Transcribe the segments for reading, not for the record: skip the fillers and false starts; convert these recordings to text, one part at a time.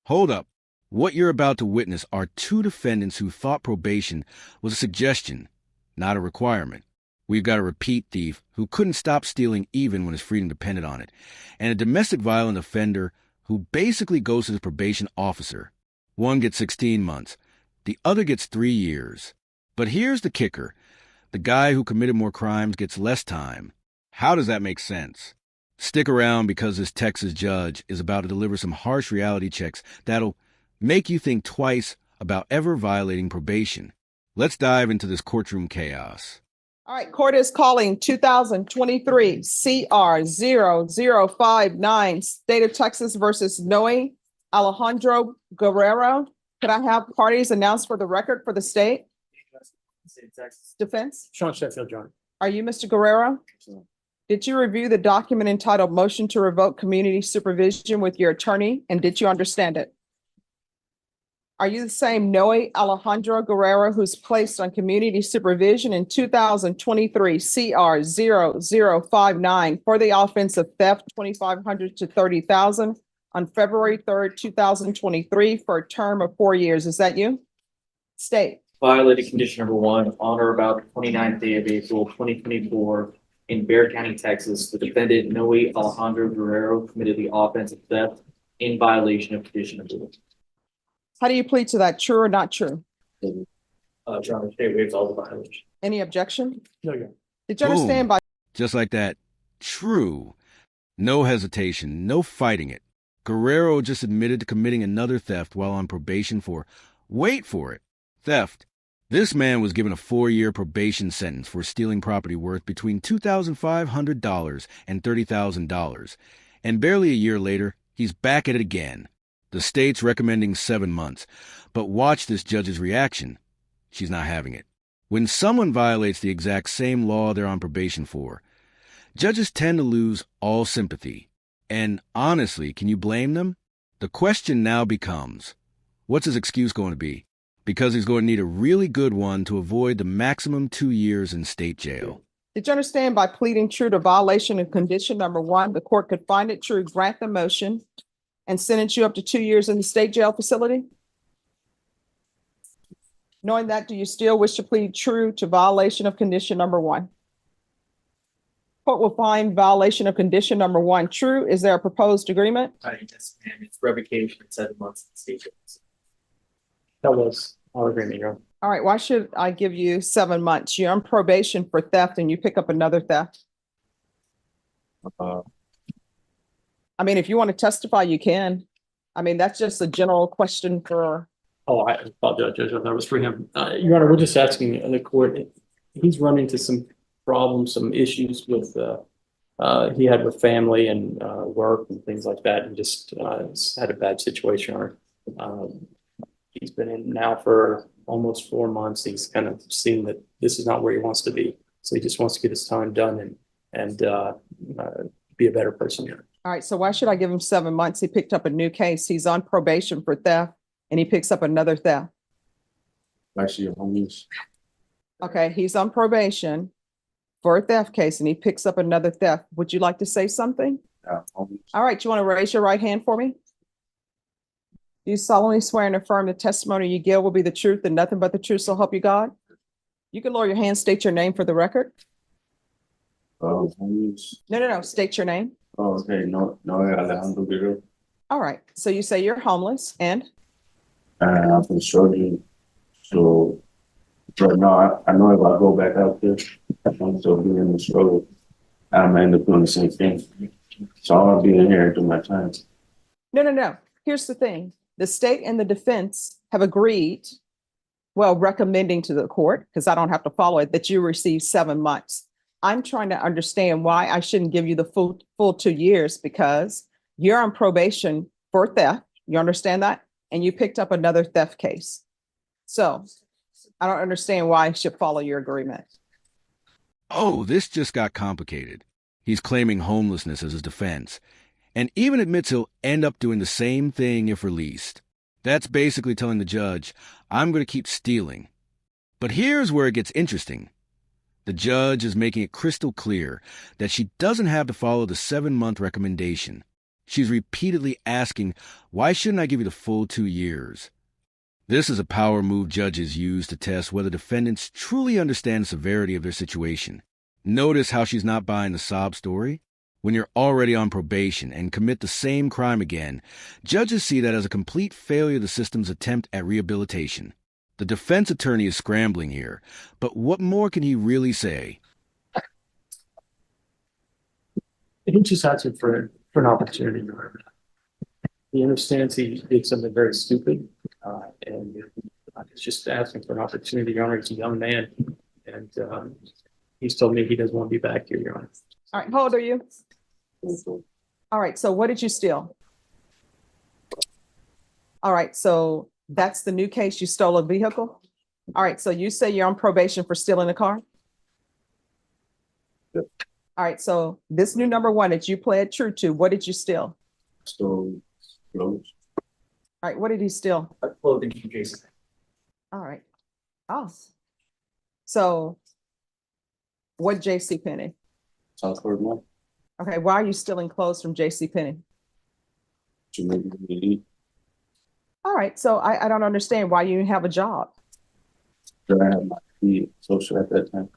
Hold up. What you're about to witness are two defendants who thought probation was a suggestion, not a requirement. We've got a repeat thief who couldn't stop stealing even when his freedom depended on it, and a domestic violent offender who basically goes to his probation officer. One gets 16 months. The other gets 3 years. But here's the kicker. The guy who committed more crimes gets less time. How does that make sense? Stick around because this Texas judge is about to deliver some harsh reality checks that'll make you think twice about ever violating probation. Let's dive into this courtroom chaos. All right, court is calling 2023 CR 0059, State of Texas versus Noe Alejandro Guerrero. Could I have parties announced for the record for the state? State of Texas. Defense? Sean Sheffield, John. Are you Mr. Guerrero? Sure. Did you review the document entitled Motion to Revoke Community Supervision with your attorney, and did you understand it? Are you the same Noe Alejandro Guerrero who's placed on community supervision in 2023 CR 0059 for the offense of theft, $2,500 to $30,000 on February 3rd, 2023 for a term of 4 years? Is that you? State. Violated condition number 1 on or about the 29th day of April 2024 in Bexar County, Texas. The defendant, Noe Alejandro Guerrero, committed the offense of theft in violation of condition number 1. How do you plead to that? True or not true? John, state waives all the violations. Any objection? No, yeah. Did you understand by Just like that. True. No hesitation, no fighting it. Guerrero just admitted to committing another theft while on probation for, wait for it, theft. This man was given a 4-year probation sentence for stealing property worth between $2,500 and $30,000. And barely a year later, he's back at it again. The state's recommending 7 months. But watch this judge's reaction. She's not having it. When someone violates the exact same law they're on probation for, judges tend to lose all sympathy. And honestly, can you blame them? The question now becomes, what's his excuse going to be? Because he's going to need a really good one to avoid the maximum 2 years in state jail. Did you understand by pleading true to violation of condition number 1, the court could find it true, grant the motion, and sentence you up to 2 years in the state jail facility? Knowing that, do you still wish to plead true to violation of condition number 1? Court will find violation of condition number 1 true. Is there a proposed agreement? Yes, ma'am. It's revocation at 7 months in the state jail. That was our agreement, Your Honor. All right, why should I give you 7 months? You're on probation for theft and you pick up another theft. I mean, if you want to testify, you can. I mean, that's just a general question for. Oh, I apologize, Judge. That was for him. Your Honor, we're just asking the court. He's run into some problems, some issues with he had with family and work and things like that, and just had a bad situation. He's been in now for almost 4 months. He's kind of seen that this is not where he wants to be, so he just wants to get his time done and be a better person here. All right, so why should I give him 7 months? He picked up a new case. He's on probation for theft and he picks up another theft. Actually, homeless. Okay, he's on probation for a theft case and he picks up another theft. Would you like to say something? Homeless. All right, you want to raise your right hand for me? Do you solemnly swear and affirm the testimony you give will be the truth and nothing but the truth, so help you God? You can lower your hand, state your name for the record. Homeless. No, state your name. Oh, okay. No, Alejandro Guerrero. All right, so you say you're homeless and? I've been struggling. So right now, I know if I go back out there, I'm still being in the struggle. I'm gonna end up doing the same thing. So I'm gonna be in here and do my time. No. Here's the thing. The state and the defense have agreed, well, recommending to the court, because I don't have to follow it, that you receive 7 months. I'm trying to understand why I shouldn't give you the full 2 years, because you're on probation for theft. You understand that? And you picked up another theft case. So I don't understand why I should follow your agreement. Oh, this just got complicated. He's claiming homelessness as his defense, and even admits he'll end up doing the same thing if released. That's basically telling the judge, I'm going to keep stealing. But here's where it gets interesting. The judge is making it crystal clear that she doesn't have to follow the 7-month recommendation. She's repeatedly asking, why shouldn't I give you the full 2 years? This is a power move judges use to test whether defendants truly understand the severity of their situation. Notice how she's not buying the sob story? When you're already on probation and commit the same crime again, judges see that as a complete failure of the system's attempt at rehabilitation. The defense attorney is scrambling here, but what more can he really say? He just asking for an opportunity. He understands he did something very stupid, and he's just asking for an opportunity. Your Honor, he's a young man, and he's told me he doesn't want to be back here, Your Honor. All right, how old are you? All right, so what did you steal? All right, so that's the new case, you stole a vehicle? All right, so you say you're on probation for stealing a car? Yep. All right, so this new number one that you pled true to, what did you steal? So, close. All right, what did he steal? Clothing from Jason. All right. Oh. So what J.C. Penney? Southward one. Okay, why are you stealing clothes from J.C. Penney? To make me eat. All right, so I don't understand why you have a job. So I have my feet social at that time.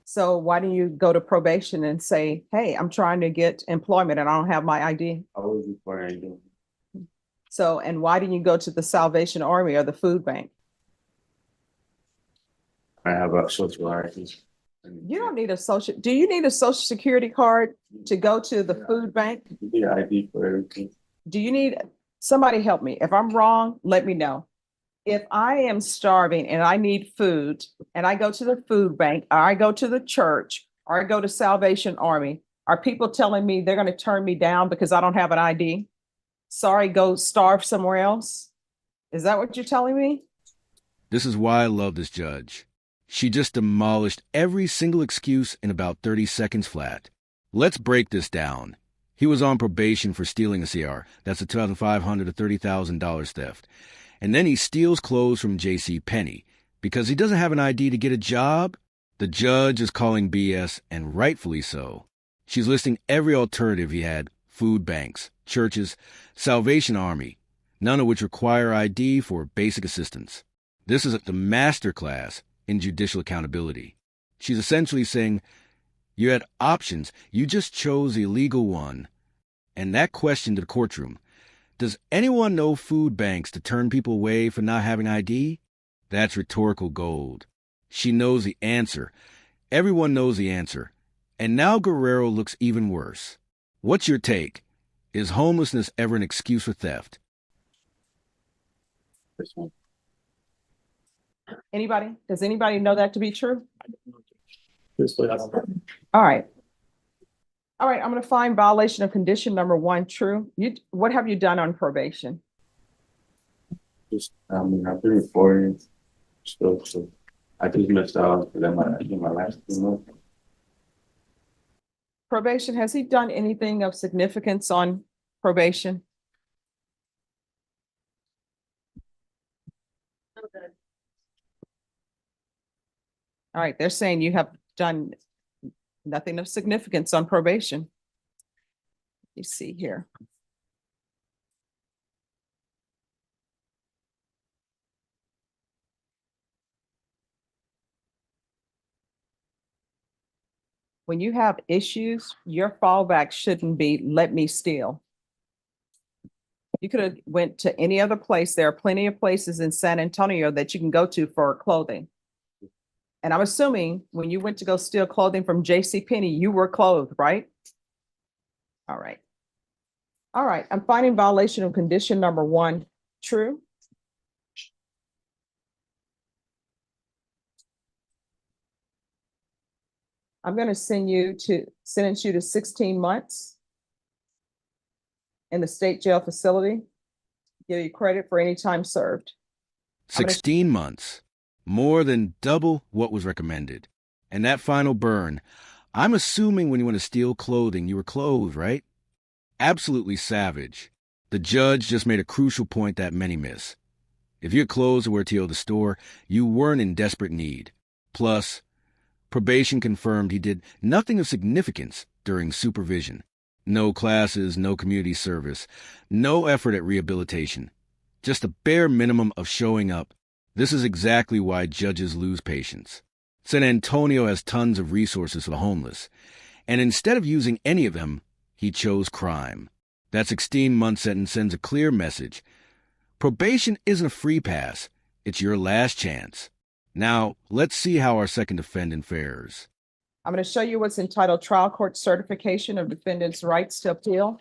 So why do you go to probation and say, hey, I'm trying to get employment and I don't have my ID? I was requiring them. So, and why didn't you go to the Salvation Army or the food bank? I have a social ID. You don't need a social, do you need a social security card to go to the food bank? You get ID for everything. Do you need, somebody help me. If I'm wrong, let me know. If I am starving and I need food and I go to the food bank, or I go to the church, or I go to Salvation Army, are people telling me they're going to turn me down because I don't have an ID? Sorry, go starve somewhere else? Is that what you're telling me? This is why I love this judge. She just demolished every single excuse in about 30 seconds flat. Let's break this down. He was on probation for stealing a CR. That's a $2,500 to $30,000 theft. And then he steals clothes from J.C. Penney. Because he doesn't have an ID to get a job, the judge is calling BS, and rightfully so. She's listing every alternative he had: food banks, churches, Salvation Army, none of which require ID for basic assistance. This is the master class in judicial accountability. She's essentially saying, you had options, you just chose the illegal one. And that question to the courtroom: does anyone know food banks to turn people away for not having ID? That's rhetorical gold. She knows the answer. Everyone knows the answer. And now Guerrero looks even worse. What's your take? Is homelessness ever an excuse for theft? This one. Anybody? Does anybody know that to be true? Truthfully, I don't know. All right. All right, I'm going to find violation of condition number one true. What have you done on probation? Just, I've been reporting stuff, so I just missed out because I did my last 2 months. Probation, has he done anything of significance on probation? All right, they're saying you have done nothing of significance on probation. Let me see here. When you have issues, your fallback shouldn't be, let me steal. You could have went to any other place. There are plenty of places in San Antonio that you can go to for clothing. And I'm assuming when you went to go steal clothing from J.C. Penney, you were clothed, right? All right. All right, I'm finding violation of condition number one true. I'm going to sentence you to 16 months in the state jail facility. Give you credit for any time served. 16 months. More than double what was recommended. And that final burn, I'm assuming when you went to steal clothing, you were clothed, right? Absolutely savage. The judge just made a crucial point that many miss. If your clothes were to the store, you weren't in desperate need. Plus, probation confirmed he did nothing of significance during supervision. No classes, no community service, no effort at rehabilitation. Just a bare minimum of showing up. This is exactly why judges lose patience. San Antonio has tons of resources for the homeless, and instead of using any of them, he chose crime. That 16-month sentence sends a clear message. Probation isn't a free pass. It's your last chance. Now, let's see how our second defendant fares. I'm going to show you what's entitled Trial Court Certification of Defendant's Rights to Appeal.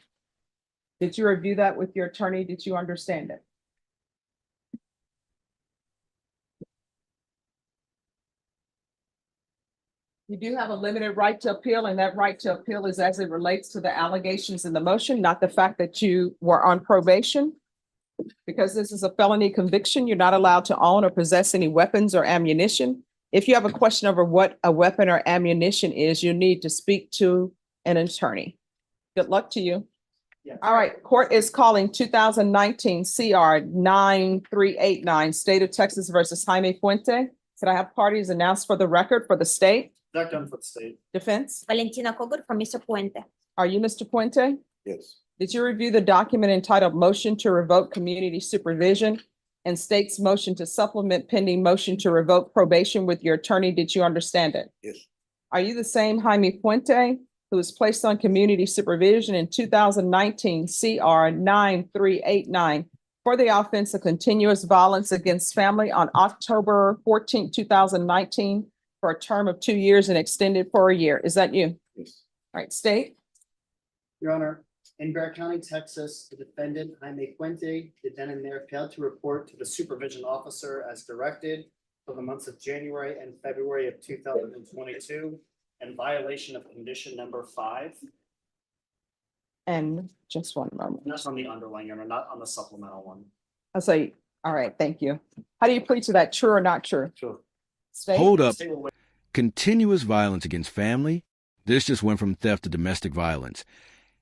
Did you review that with your attorney? Did you understand it? You do have a limited right to appeal, and that right to appeal is as it relates to the allegations in the motion, not the fact that you were on probation. Because this is a felony conviction, you're not allowed to own or possess any weapons or ammunition. If you have a question over what a weapon or ammunition is, you need to speak to an attorney. Good luck to you. Yeah. All right, court is calling 2019 CR 9389, State of Texas versus Jaime Fuente. Could I have parties announced for the record for the state? Zach Dunn for the state. Defense? Valentina Cogur for Mr. Puente. Are you Mr. Puente? Yes. Did you review the document entitled Motion to Revoke Community Supervision and state's motion to supplement pending motion to revoke probation with your attorney? Did you understand it? Yes. Are you the same Jaime Puente who was placed on community supervision in 2019 CR 9389 for the offense of continuous violence against family on October 14, 2019 for a term of 2 years and extended for a year? Is that you? Yes. All right, state. Your Honor, in Bexar County, Texas, the defendant, Jaime Puente, the then and there failed to report to the supervision officer as directed for the months of January and February of 2022 in violation of condition number 5. And just one moment. And that's on the underlying, Your Honor, not on the supplemental one. I'll say, all right, thank you. How do you plead to that? True or not true? Sure. State? Hold up. State will wait. Continuous violence against family? This just went from theft to domestic violence.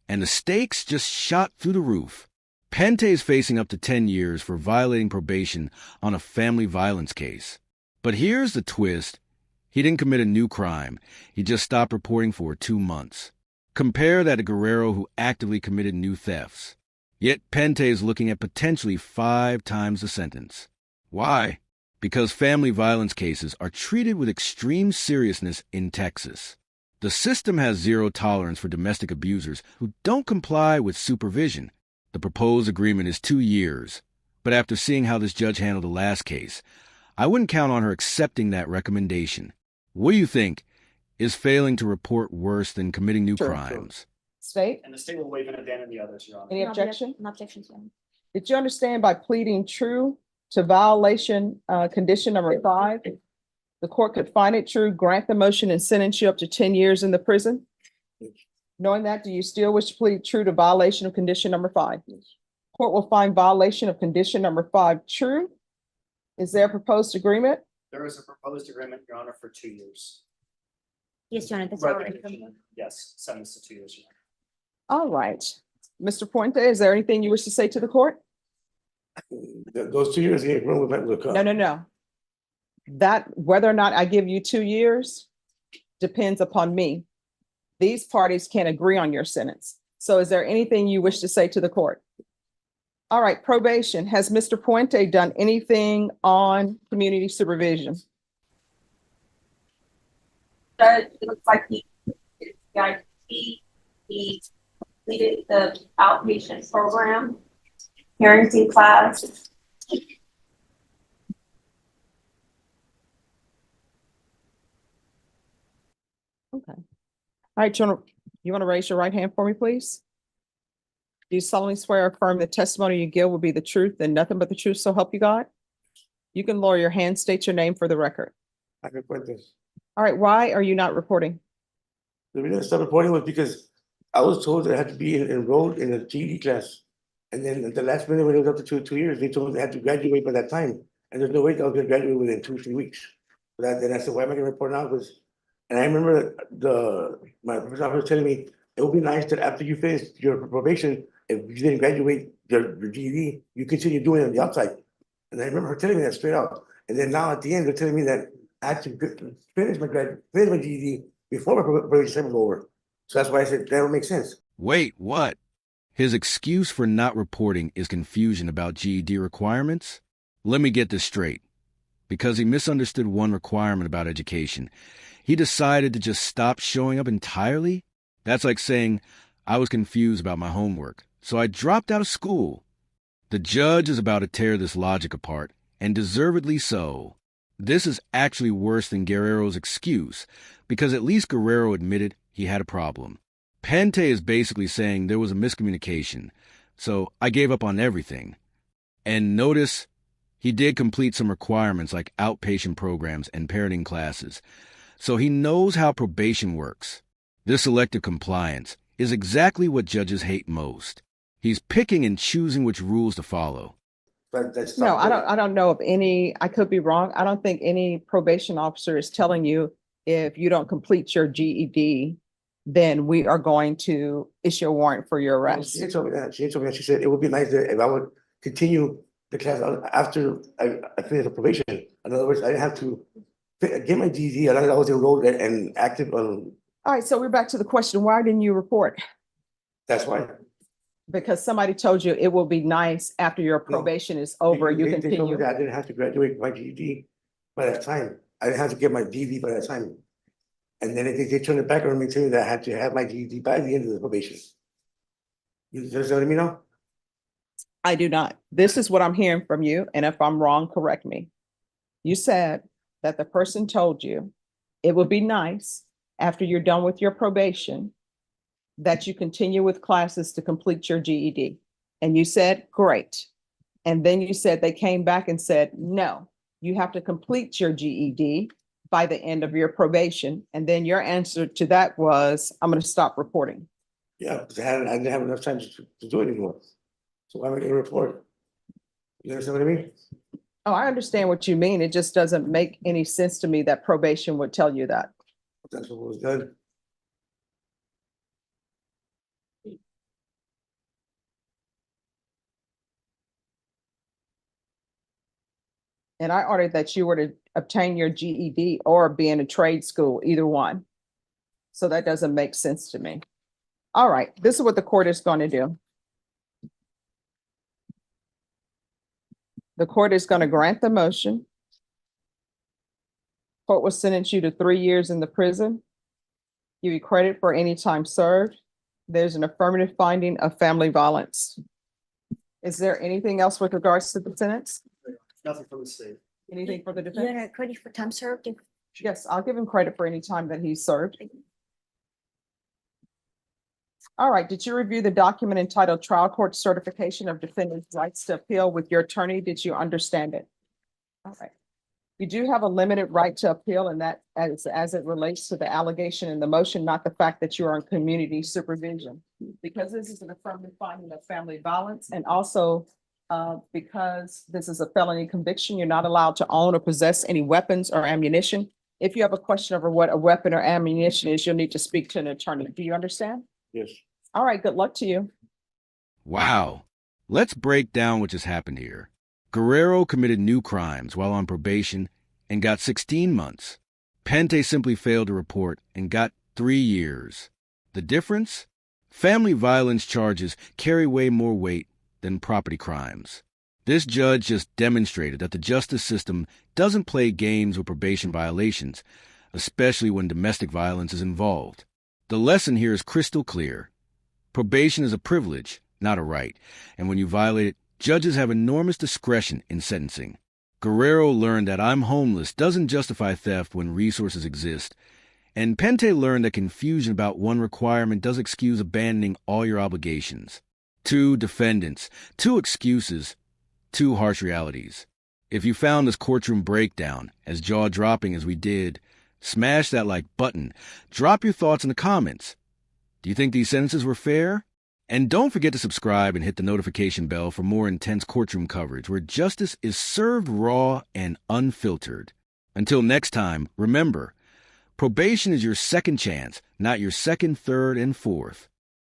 And the stakes just shot through the roof. Puente is facing up to 10 years for violating probation on a family violence case. But here's the twist. He didn't commit a new crime. He just stopped reporting for 2 months. Compare that to Guerrero, who actively committed new thefts. Yet Puente is looking at potentially 5 times the sentence. Why? Because family violence cases are treated with extreme seriousness in Texas. The system has zero tolerance for domestic abusers who don't comply with supervision. The proposed agreement is 2 years. But after seeing how this judge handled the last case, I wouldn't count on her accepting that recommendation. What do you think? Is failing to report worse than committing new True. crimes? State? And the state will waive and abandon the others, Your Honor. Any objection? No objections, Your Honor. Did you understand by pleading true to violation, condition number 5? The court could find it true, grant the motion, and sentence you up to 10 years in the prison? Knowing that, do you still wish to plead true to violation of condition number 5? Court will find violation of condition number 5 true. Is there a proposed agreement? There is a proposed agreement, Your Honor, for 2 years. Yes, Your Honor, that's Right, already. yes, sentence to 2 years, Your All right. Mr. Puente, is there anything you wish to say to the court? Those 2 years, yeah, room with a No. That, whether or not I give you 2 years depends upon me. These parties can't agree on your sentence. So is there anything you wish to say to the court? All right, probation. Has Mr. Puente done anything on community supervision? It looks like he completed the outpatient program, parenting class. Okay. All right, you want to raise your right hand for me, please? Do you solemnly swear or affirm the testimony you give will be the truth and nothing but the truth, so help you God? You can lower your hand, state your name for the record. I can put this. All right, why are you not reporting? The reason I started reporting was because I was told that I had to be enrolled in a GED class. And then at the last minute, when it was up to 2 years, they told me I had to graduate by that time. And there's no way that I was gonna graduate within 2-3 weeks. Then I said, why am I gonna report now? And I remember my professor was telling me, it would be nice that after you finish your probation, if you didn't graduate your GED, you continue doing it on the outside. And I remember her telling me that straight out. And then now at the end, they're telling me that I had to finish my GED before my probation was over. So that's why I said that would make sense. Wait, what? His excuse for not reporting is confusion about GED requirements? Let me get this straight. Because he misunderstood one requirement about education, he decided to just stop showing up entirely? That's like saying, I was confused about my homework, so I dropped out of school. The judge is about to tear this logic apart, and deservedly so. This is actually worse than Guerrero's excuse, because at least Guerrero admitted he had a problem. Pente is basically saying there was a miscommunication, so I gave up on everything. And notice, he did complete some requirements like outpatient programs and parenting classes, so he knows how probation works. This selective compliance is exactly what judges hate most. He's picking and choosing which rules to follow. But that's No, not I don't know of any, I could be wrong. I don't think any probation officer is telling you if you don't complete your GED, then we are going to issue a warrant for your arrest. She told me that. She said it would be nice if I would continue the class after I finished the probation. In other words, I didn't have to get my GED, and I was enrolled and active on. All right, so we're back to the question, why didn't you report? That's why. Because somebody told you it will be nice after your probation is over, you They told me continue. that I didn't have to graduate my GED by that time. I didn't have to get my GED by that time. And then they turned it back on me, telling me that I had to have my GED by the end of the probation. You understand what I mean now? I do not. This is what I'm hearing from you, and if I'm wrong, correct me. You said that the person told you it would be nice after you're done with your probation that you continue with classes to complete your GED. And you said, great. And then you said they came back and said, no, you have to complete your GED by the end of your probation. And then your answer to that was, I'm going to stop reporting. Yeah, because I didn't have enough time to do it anymore. So why am I going to report? You understand what I mean? Oh, I understand what you mean. It just doesn't make any sense to me that probation would tell you that. That's what was done. And I ordered that you were to obtain your GED or be in a trade school, either one. So that doesn't make sense to me. All right, this is what the court is going to do. The court is going to grant the motion. Court will sentence you to 3 years in the prison. Give you credit for any time served. There's an affirmative finding of family violence. Is there anything else with regards to the sentence? Nothing from the state. Anything for the You're defense? gonna credit for time served? Yes, I'll give him credit for any time that he served. All right, did you review the document entitled Trial Court Certification of Defendant's Rights to Appeal with your attorney? Did you understand it? All right. You do have a limited right to appeal, and that as it relates to the allegation in the motion, not the fact that you are in community supervision. Because this is an affirmative finding of family violence, and also because this is a felony conviction, you're not allowed to own or possess any weapons or ammunition. If you have a question over what a weapon or ammunition is, you'll need to speak to an attorney. Do you understand? Yes. All right, good luck to you. Wow. Let's break down what just happened here. Guerrero committed new crimes while on probation and got 16 months. Pente simply failed to report and got 3 years. The difference? Family violence charges carry way more weight than property crimes. This judge just demonstrated that the justice system doesn't play games with probation violations, especially when domestic violence is involved. The lesson here is crystal clear. Probation is a privilege, not a right, and when you violate it, judges have enormous discretion in sentencing. Guerrero learned that I'm homeless doesn't justify theft when resources exist, and Pente learned that confusion about one requirement does excuse abandoning all your obligations. 2 defendants, 2 excuses, 2 harsh realities. If you found this courtroom breakdown as jaw-dropping as we did, smash that like button. Drop your thoughts in the comments. Do you think these sentences were fair? And don't forget to subscribe and hit the notification bell for more intense courtroom coverage where justice is served raw and unfiltered. Until next time, remember, probation is your second chance, not your second, third, and fourth.